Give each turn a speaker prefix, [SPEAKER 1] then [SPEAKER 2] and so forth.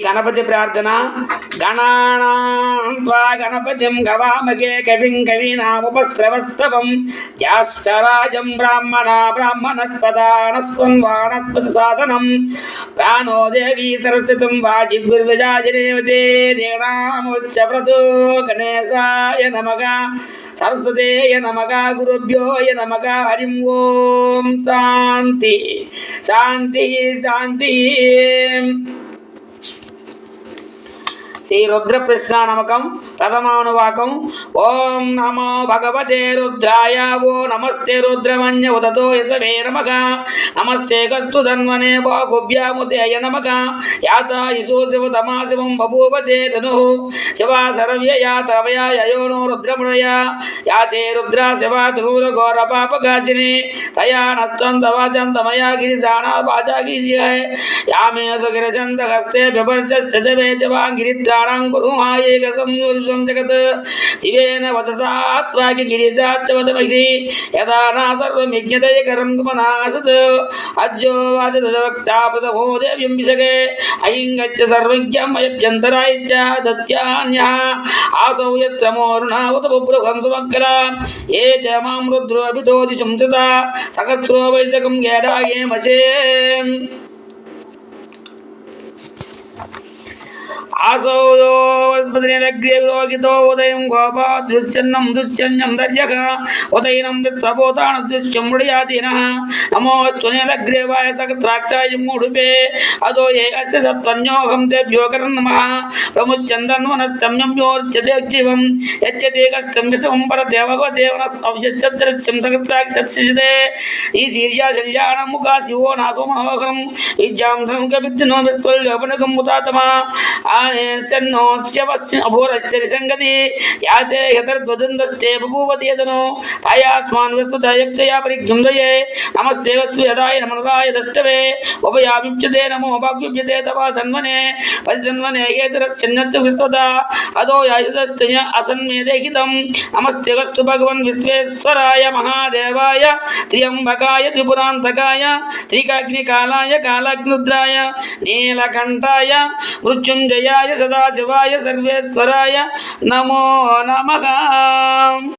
[SPEAKER 1] गणपति प्रार्थना गणानां त्वा गणपतिं गवामहे कविं कवीनामुपस्रवस्तवं ज्याश्चराजं ब्राह्मणा ब्राह्मणस्पदानस्वन्वानस्पतिसाधनं प्राणो देवी सरस्वतीं वाजिभिर्विजाजिरेवते देवामुच्चप्रतो गणेशाय नमः सरस्वतेय नमः गुरुभ्यो नमः हरिं ओं शान्ति शान्ति शान्ति श्री रुद्र प्रश्न नमकम प्रथमानुवाकम ओं नमो भगवते रुद्राय वो नमस्ते रुद्रमन्य उदतो यशवे नमः नमस्ते कस्तु धन्वने बाहुभ्यामुदय नमः याता यशो शिवतमा शिवं बभूवते धनुः शिवा सर्व्यया तवया ययोनो रुद्रमुनया याते रुद्रा शिवा धनुर्घोरपापगाचिने तया नत्वन्तवाचन्तमया गिरिजाना वाचा गिरिजय यामे सुगिरिचन्दकस्य व्यवर्चस्य देवे शिवा गिरित्र जगत शिवेन वचसात्वाकि गिरिजाच्चवदमसि यदा न सर्वमिज्ञतयकरं गमनासत् अज्जो वाचदवक्तापदभो देवीं विशगे अयिं गच्छ सर्वज्ञम् अयभ्यन्तराय च दत्यान्यः आसौ यत्रमोरुणावत बुभ्रुखं समग्रा ये च मां रुद्रोऽभितोदिशुं तथा सहस्रो वैशकं गेडाये मशे आसौ वस्पतिरग्रेविरोगितो उदयं गोपा दृश्यन्नं दृश्यन्यं दर्यक उदयनं विश्वभूतान् दृश्यं मृडयातिनः नमोऽस्त्वनिलग्रेवाय सकत्राक्षाय मूढुपे अदो ये अस्य सत्त्वन्योऽहं तेभ्यो कर्णमः प्रमुच्यन्दन्वनस्तम्यं योर्च्यते जीवं यच्यते कस्तं विश्वं परदेवगदेवनस्संयच्छद्दृश्यं सकत्राक्षत्सिजते ईशीर्याशल्यानं मुखा शिवो नासो मनोहरं विद्यां धनं कविद्नो विस्त्वल्योपनकं मुतातमा संगति याते यतर्द्वदन्दस्ते बभूवति यदनो तायास्मान् विश्वतयक्तया परिक्षुम्दये नमस्ते वस्तु यदाय नमनदाय दष्टवे उभयाभिप्यते नमो भाग्युप्यते तवा धन्वने परिधन्वने येतरस्यन्नत्तु विश्वता अदो यायुधस्तय असन्मेदेहितं नमस्ते वस्तु भगवन् विश्वेश्वराय महादेवाय त्र्यम्बकाय त्रिपुरान्तकाय त्रिकाग्निकालाय कालाग्निरुद्राय नीलकण्ठाय मृत्युञ्जयाय सदाशिवाय सर्वेश्वराय नमो नमः।